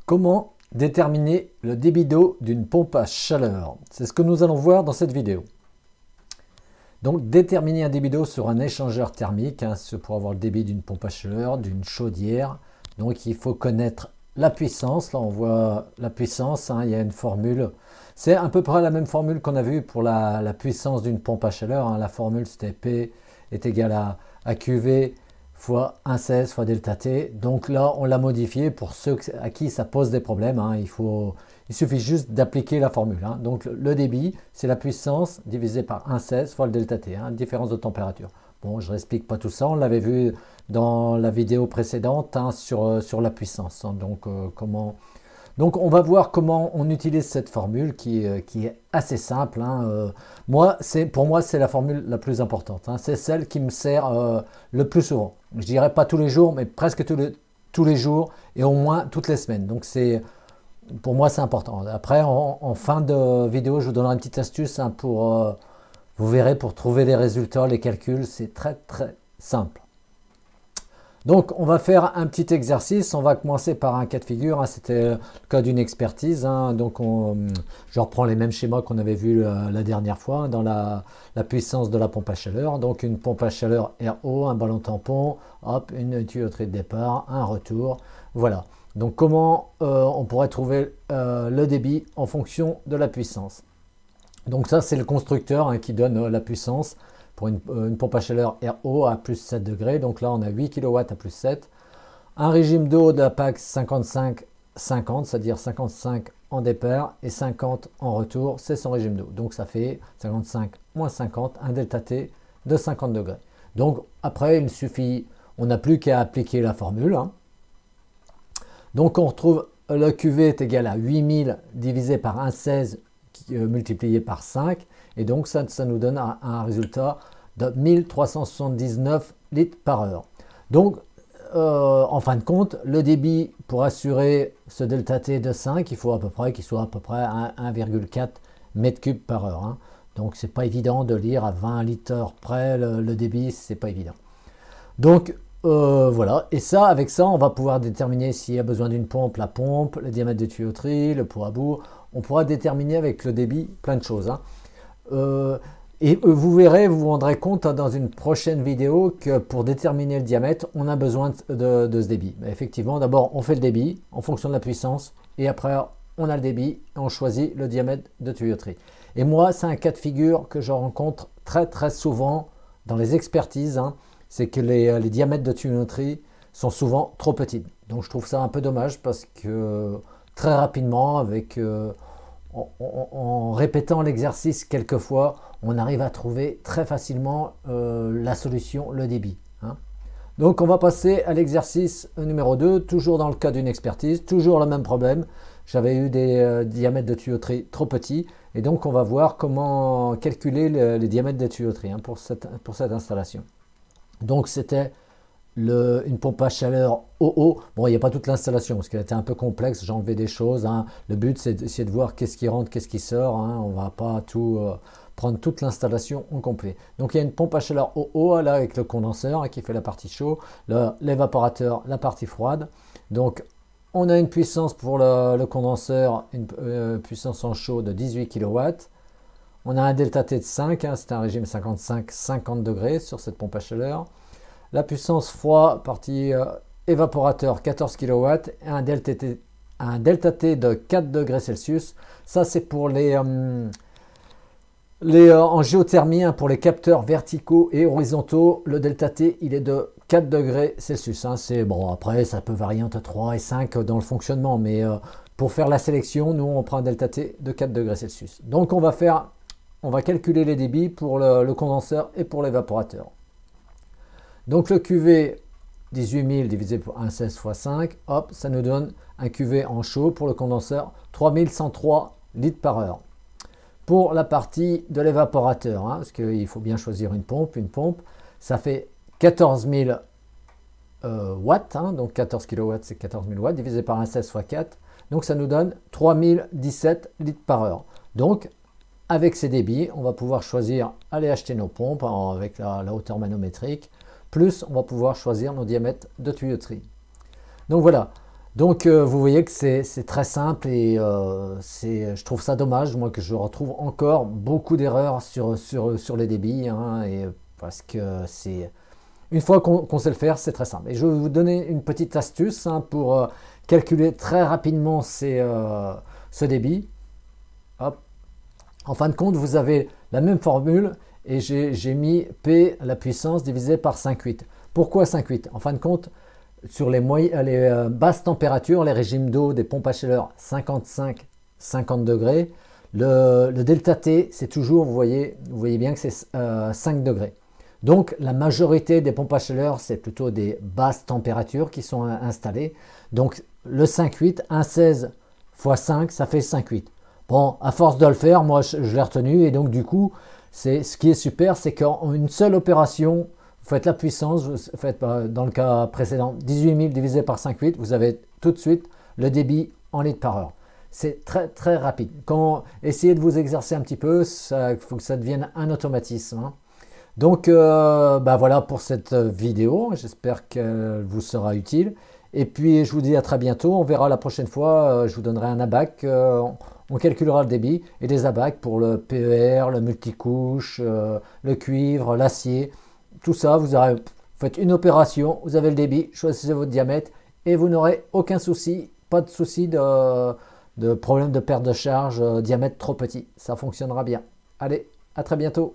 Comment déterminer le débit d'eau d'une pompe à chaleur? C'est ce que nous allons voir dans cette vidéo. Donc déterminer un débit d'eau sur un échangeur thermique, c'est pour avoir le débit d'une pompe à chaleur, d'une chaudière. Donc il faut connaître la puissance. Là on voit la puissance, il y a une formule. C'est à peu près la même formule qu'on a vue pour la puissance d'une pompe à chaleur. La formule c'était P est égal à QV fois 1,16 fois delta T. Donc là, on l'a modifié pour ceux à qui ça pose des problèmes. Il suffit juste d'appliquer la formule. Donc le débit, c'est la puissance divisée par 1,16 fois le delta T, différence de température. Bon, je ne réexplique pas tout ça, on l'avait vu dans la vidéo précédente sur la puissance. Donc on va voir comment on utilise cette formule qui est assez simple. Pour moi, c'est la formule la plus importante. C'est celle qui me sert le plus souvent. Je dirais pas tous les jours, mais presque tous les jours et au moins toutes les semaines. Donc pour moi, c'est important. Après, en fin de vidéo, je vous donnerai une petite astuce vous verrez, pour trouver les résultats, les calculs, c'est très très simple. Donc, on va faire un petit exercice. On va commencer par un cas de figure. C'était le cas d'une expertise. Donc, je reprends les mêmes schémas qu'on avait vus la dernière fois dans la puissance de la pompe à chaleur. Donc, une pompe à chaleur RO, un ballon tampon, hop, une tuyauterie de départ, un retour. Voilà. Donc, comment on pourrait trouver le débit en fonction de la puissance? Donc, ça, c'est le constructeur qui donne la puissance. Pour une pompe à chaleur RO à plus 7 degrés. Donc là, on a 8 kW à plus 7. Un régime d'eau de la PAC 55-50, c'est-à-dire 55 en départ et 50 en retour, c'est son régime d'eau. Donc ça fait 55 moins 50, un delta T de 50 degrés. Donc après, il suffit, on n'a plus qu'à appliquer la formule. Donc on retrouve le QV est égal à 8000 divisé par 1,16 multiplié par 5. Et donc ça nous donne un résultat de 1379 litres par heure. Donc en fin de compte, le débit pour assurer ce delta T de 5, il faut à peu près qu'il soit à peu près à 1,4 m3 par heure. Donc c'est pas évident de lire à 20 litres près le débit, c'est pas évident. Donc voilà, et ça, avec ça, on va pouvoir déterminer s'il y a besoin d'une pompe, la pompe, le diamètre de tuyauterie, le pot à bout. On pourra déterminer avec le débit plein de choses. Et vous verrez, vous vous rendrez compte dans une prochaine vidéo que pour déterminer le diamètre, on a besoin de ce débit. Mais effectivement, d'abord, on fait le débit en fonction de la puissance et après, on a le débit et on choisit le diamètre de tuyauterie. Et moi, c'est un cas de figure que je rencontre très très souvent dans les expertises. C'est que les diamètres de tuyauterie sont souvent trop petits. Donc, je trouve ça un peu dommage parce que très rapidement, en répétant l'exercice quelques fois, on arrive à trouver très facilement la solution, le débit. Donc on va passer à l'exercice numéro 2, toujours dans le cas d'une expertise, toujours le même problème. J'avais eu des diamètres de tuyauterie trop petits et donc on va voir comment calculer les diamètres de tuyauterie pour cette installation. Donc c'était une pompe à chaleur OO. Bon, il n'y a pas toute l'installation parce qu'elle était un peu complexe, j'ai enlevé des choses. Le but, c'est d'essayer de voir qu'est-ce qui rentre, qu'est-ce qui sort. On ne va pas prendre toute l'installation en complet. Donc, il y a une pompe à chaleur OO là, avec le condenseur qui fait la partie chaud, l'évaporateur, la partie froide. Donc, on a une puissance pour le condenseur, une puissance en chaud de 18 kW. On a un delta T de 5, c'est un régime 55-50 degrés sur cette pompe à chaleur. La puissance froid, partie évaporateur, 14 kW, et un delta T de 4 degrés Celsius. Ça, c'est pour en géothermie, pour les capteurs verticaux et horizontaux. Le delta T, il est de 4 degrés Celsius. Bon, après, ça peut varier entre 3 et 5 dans le fonctionnement, mais pour faire la sélection, nous, on prend un delta T de 4 degrés Celsius. Donc, on va calculer les débits pour le condenseur et pour l'évaporateur. Donc le QV 18000 divisé par 1,16 fois 5, hop, ça nous donne un QV en chaud pour le condenseur 3103 litres par heure. Pour la partie de l'évaporateur, parce qu'il faut bien choisir une pompe, ça fait 14 000 watts, donc 14 kW c'est 14 000 watts, divisé par 1,16 fois 4, donc ça nous donne 3017 litres par heure. Donc avec ces débits, on va pouvoir choisir, aller acheter nos pompes avec la hauteur manométrique, plus on va pouvoir choisir nos diamètres de tuyauterie. Donc voilà, Donc vous voyez que c'est très simple et je trouve ça dommage, moi, que je retrouve encore beaucoup d'erreurs sur les débits, hein, et, parce que une fois qu'on sait le faire, c'est très simple. Et je vais vous donner une petite astuce, hein, pour calculer très rapidement ce débit. Hop. En fin de compte, vous avez la même formule et j'ai mis P à la puissance divisé par 5,8. Pourquoi 5,8? En fin de compte, sur les basses températures, les régimes d'eau des pompes à chaleur 55-50 degrés, le delta T, c'est toujours, vous voyez bien que c'est 5 degrés. Donc la majorité des pompes à chaleur, c'est plutôt des basses températures qui sont installées. Donc le 5,8, 1,16 x 5, ça fait 5,8. Bon, à force de le faire, moi je l'ai retenu, et donc du coup, ce qui est super, c'est qu'en une seule opération, vous faites la puissance, vous faites dans le cas précédent 18 000 divisé par 5,8, vous avez tout de suite le débit en litres par heure. C'est très très rapide. Essayez de vous exercer un petit peu, il faut que ça devienne un automatisme, hein. Donc voilà pour cette vidéo, j'espère qu'elle vous sera utile. Et puis je vous dis à très bientôt, on verra la prochaine fois, je vous donnerai un abac, on calculera le débit, et des abacs pour le PER, le multicouche, le cuivre, l'acier, tout ça. Vous faites une opération, vous avez le débit, choisissez votre diamètre et vous n'aurez aucun souci, pas de souci de problème de perte de charge, diamètre trop petit, ça fonctionnera bien. Allez, à très bientôt.